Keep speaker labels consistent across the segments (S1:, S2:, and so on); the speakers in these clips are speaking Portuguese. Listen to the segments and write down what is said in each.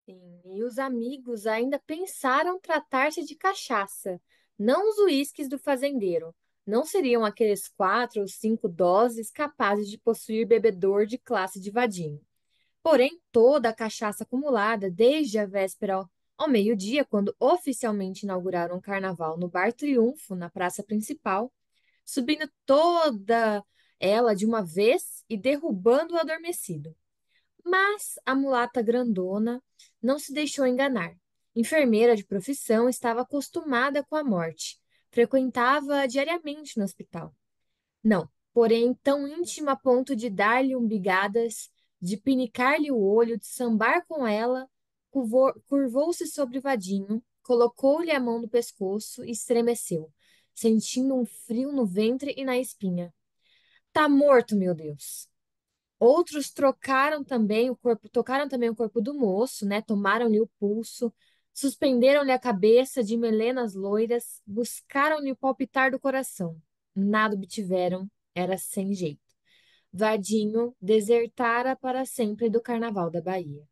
S1: Sim, e os amigos ainda pensaram tratar-se de cachaça, não os uísques do fazendeiro. Não seriam aqueles 4 ou 5 doses capazes de possuir bebedor de classe de vadinho. Porém, toda a cachaça acumulada desde a véspera ao meio-dia, quando oficialmente inauguraram o carnaval no Bar Triunfo, na praça principal, subindo toda ela de uma vez e derrubando o adormecido. Mas a mulata grandona não se deixou enganar. Enfermeira de profissão, estava acostumada com a morte. Frequentava diariamente no hospital. Não, porém tão íntima a ponto de dar-lhe umbigadas, de pinicar-lhe o olho, de sambar com ela, curvou-se sobre o vadinho, colocou-lhe a mão no pescoço e estremeceu, sentindo um frio no ventre e na espinha. Tá morto, meu Deus! Outros tocaram também o corpo do moço, né? Tomaram-lhe o pulso, suspenderam-lhe a cabeça de melenas loiras, buscaram-lhe o palpitar do coração. Nada obtiveram, era sem jeito. Vadinho desertara para sempre do Carnaval da Bahia.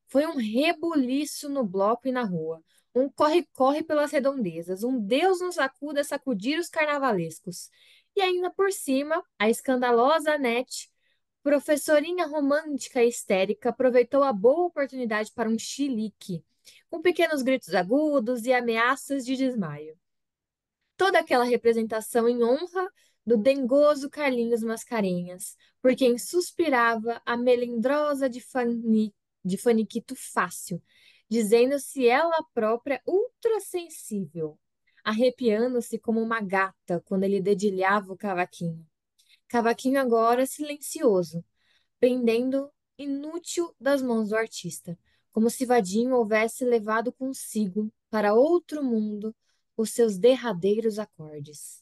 S1: Foi um rebuliço no bloco e na rua, um corre-corre pelas redondezas, um Deus nos acuda a sacudir os carnavalescos. E ainda por cima, a escandalosa Anete, professorinha romântica e histérica, aproveitou a boa oportunidade para um chilique, com pequenos gritos agudos e ameaças de desmaio. Toda aquela representação em honra do dengoso Carlinhos Mascarenhas, por quem suspirava a melindrosa de faniquito fácil, dizendo-se ela própria ultrassensível, arrepiando-se como uma gata quando ele dedilhava o cavaquinho. Cavaquinho agora silencioso, pendendo inútil das mãos do artista, como se Vadinho houvesse levado consigo para outro mundo os seus derradeiros acordes.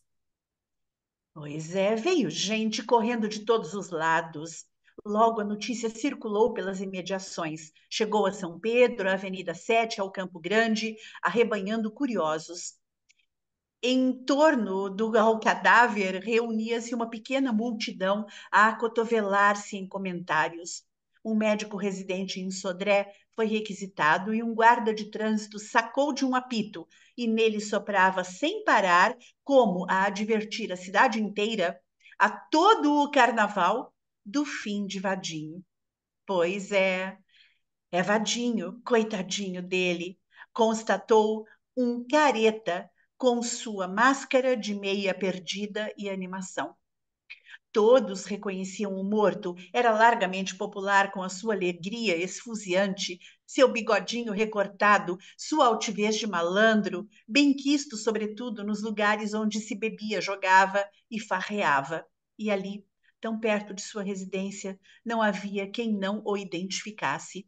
S2: Pois é, veio gente correndo de todos os lados. Logo a notícia circulou pelas imediações. Chegou a São Pedro, a Avenida 7, ao Campo Grande, arrebanhando curiosos. Em torno ao cadáver reunia-se uma pequena multidão a acotovelar-se em comentários. Um médico residente em Sodré foi requisitado e um guarda de trânsito sacou de um apito e nele soprava sem parar, como a advertir a cidade inteira, a todo o carnaval, do fim de Vadinho. Pois é Vadinho, coitadinho dele, constatou um careta com sua máscara de meia perdida e animação. Todos reconheciam o morto, era largamente popular com a sua alegria esfuziante, seu bigodinho recortado, sua altivez de malandro, benquisto sobretudo nos lugares onde se bebia, jogava e farreava. E ali, tão perto de sua residência, não havia quem não o identificasse.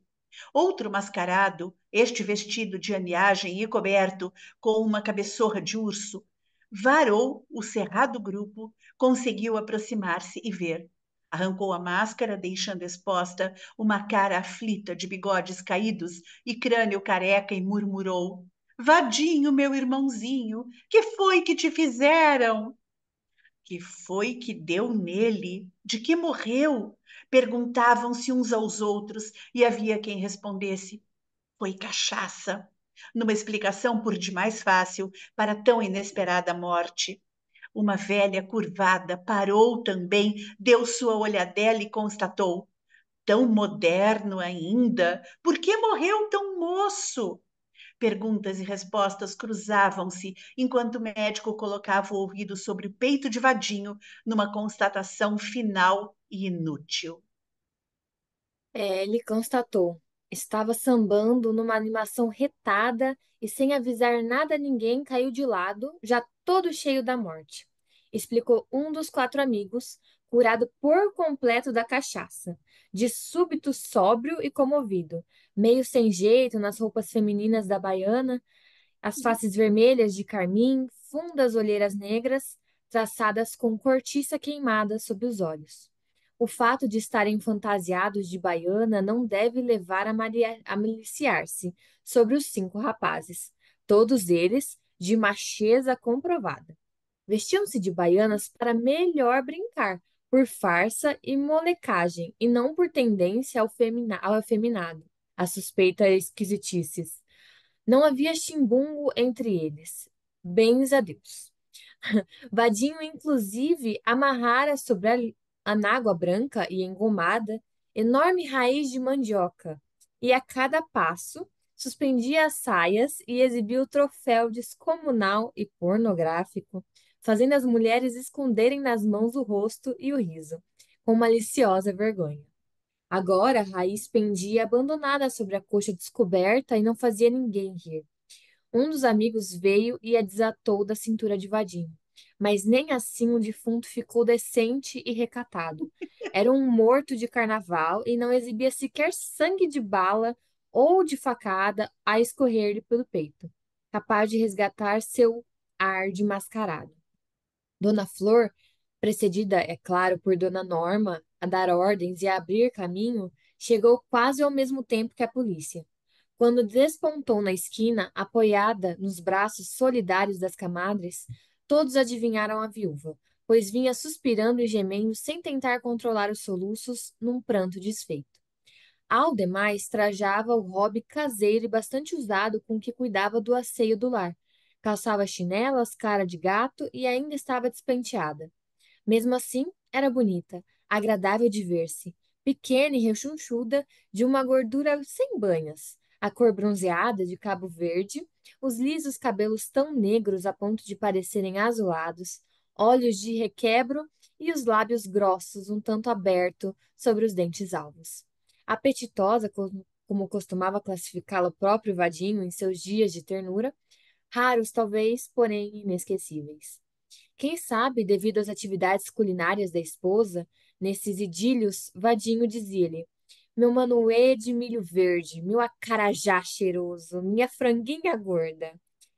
S2: Outro mascarado, este vestido de aniagem e coberto com uma cabeçorra de urso, varou o cerrado grupo, conseguiu aproximar-se e ver. Arrancou a máscara, deixando exposta uma cara aflita de bigodes caídos e crânio careca, e murmurou: Vadinho, meu irmãozinho, que foi que te fizeram? Que foi que deu nele? De que morreu? Perguntavam-se uns aos outros e havia quem respondesse: foi cachaça. Numa explicação por demais fácil para tão inesperada morte. Uma velha curvada parou também, deu sua olhadela e constatou: tão moderno ainda, por que morreu tão moço? Perguntas e respostas cruzavam-se enquanto o médico colocava o ouvido sobre o peito de Vadinho numa constatação final e inútil.
S1: Ele constatou. Estava sambando numa animação retada e, sem avisar nada a ninguém, caiu de lado, já todo cheio da morte. Explicou um dos 4 amigos, curado por completo da cachaça, de súbito sóbrio e comovido, meio sem jeito nas roupas femininas da baiana, as faces vermelhas de carmim, fundas olheiras negras, traçadas com cortiça queimada sob os olhos. O fato de estarem fantasiados de baiana não deve levar a maliciar-se sobre os 5 rapazes, todos eles de macheza comprovada. Vestiam-se de baianas para melhor brincar, por farsa e molecagem, e não por tendência ao afeminado, a suspeita esquisitices. Não havia chimbungo entre eles. Bens a Deus. Vadinho, inclusive, amarrara sobre a anágua branca e engomada enorme raiz de mandioca, e a cada passo suspendia as saias e exibia o troféu descomunal e pornográfico, fazendo as mulheres esconderem nas mãos o rosto e o riso, com maliciosa vergonha. Agora a raiz pendia abandonada sobre a coxa descoberta e não fazia ninguém rir. Um dos amigos veio e a desatou da cintura de Vadinho. Mas nem assim o defunto ficou decente e recatado. Era um morto de carnaval e não exibia sequer sangue de bala ou de facada a escorrer-lhe pelo peito, capaz de resgatar seu ar de mascarado. Dona Flor, precedida, é claro, por Dona Norma, a dar ordens e a abrir caminho, chegou quase ao mesmo tempo que a polícia. Quando despontou na esquina, apoiada nos braços solidários das comadres, todos adivinharam a viúva, pois vinha suspirando e gemendo sem tentar controlar os soluços num pranto desfeito. Ao demais, trajava o robe caseiro e bastante usado com que cuidava do asseio do lar. Calçava chinelas, cara de gato e ainda estava despenteada. Mesmo assim, era bonita, agradável de ver-se, pequena e rechonchuda, de uma gordura sem banhas, a cor bronzeada de Cabo Verde, os lisos cabelos tão negros a ponto de parecerem azulados, olhos de requebro e os lábios grossos um tanto aberto sobre os dentes alvos. Apetitosa, como costumava classificá-la o próprio Vadinho em seus dias de ternura, raros talvez, porém inesquecíveis. Quem sabe, devido às atividades culinárias da esposa, nesses idílios, Vadinho dizia-lhe: meu manoê de milho verde, meu acarajá cheiroso, minha franguinha gorda.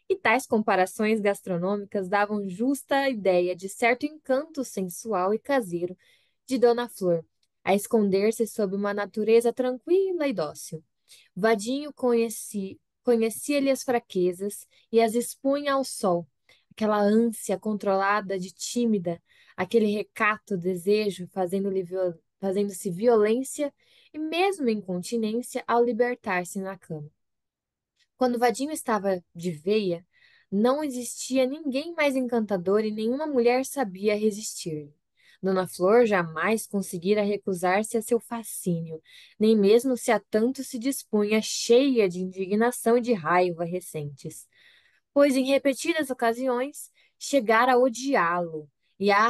S1: E tais comparações gastronômicas davam justa ideia de certo encanto sensual e caseiro de Dona Flor, a esconder-se sob uma natureza tranquila e dócil. Vadinho conhecia-lhe as fraquezas e as expunha ao sol, aquela ânsia controlada de tímida, aquele recato desejo fazendo-se violência e mesmo incontinência ao libertar-se na cama. Quando Vadinho estava de veia, não existia ninguém mais encantador e nenhuma mulher sabia resistir-lhe. Dona Flor jamais conseguira recusar-se a seu fascínio, nem mesmo se a tanto se dispunha, cheia de indignação e de raiva recentes, pois em repetidas ocasiões chegara a odiá-lo e a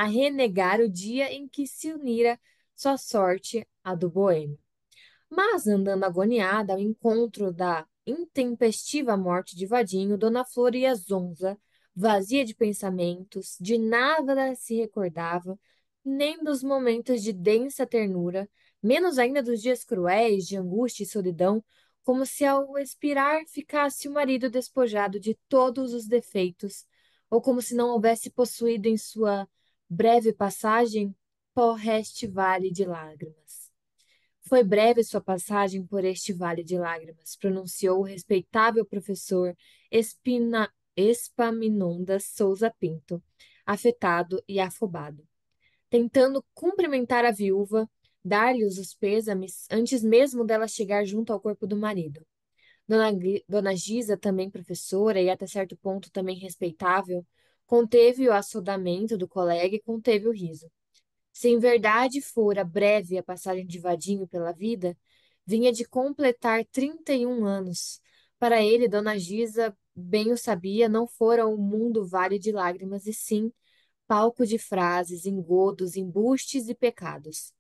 S1: renegar o dia em que se unira sua sorte à do boêmio. Mas, andando agoniada ao encontro da intempestiva morte de Vadinho, Dona Flor ia zonza, vazia de pensamentos, de nada se recordava, nem dos momentos de densa ternura, menos ainda dos dias cruéis de angústia e solidão, como se ao expirar ficasse o marido despojado de todos os defeitos, ou como se não houvesse possuído em sua breve passagem pó reste vale de lágrimas. Foi breve sua passagem por este vale de lágrimas, pronunciou o respeitável professor Epaminondas Souza Pinto, afetado e afobado, tentando cumprimentar a viúva, dar-lhe os pêsames antes mesmo dela chegar junto ao corpo do marido. Dona Gisa, também professora e até certo ponto também respeitável, conteve o assodamento do colega e conteve o riso. Se em verdade fora breve a passagem de Vadinho pela vida, vinha de completar 31 anos. Para ele, Dona Gisa, bem o sabia, não fora o mundo vale de lágrimas, e sim palco de frases, engodos, embustes e pecados.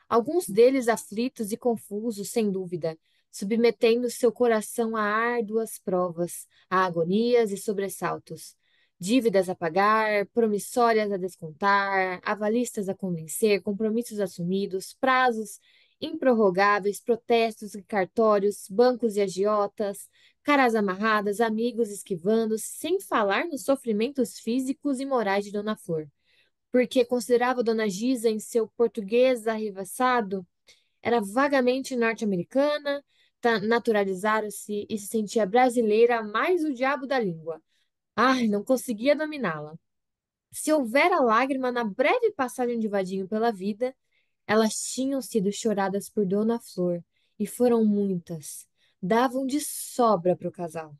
S1: Alguns deles aflitos e confusos, sem dúvida, submetendo seu coração a árduas provas, a agonias e sobressaltos. Dívidas a pagar, promissórias a descontar, avalistas a convencer, compromissos assumidos, prazos improrrogáveis, protestos e cartórios, bancos e agiotas, caras amarradas, amigos esquivando, sem falar nos sofrimentos físicos e morais de Dona Flor, porque considerava Dona Gisa em seu português arregaçado, era vagamente norte-americana, naturalizara-se e se sentia brasileira mais o diabo da língua. Ai, não conseguia dominá-la. Se houvera lágrima na breve passagem de Vadinho pela vida, elas tinham sido choradas por Dona Flor, e foram muitas. Davam de sobra para o casal.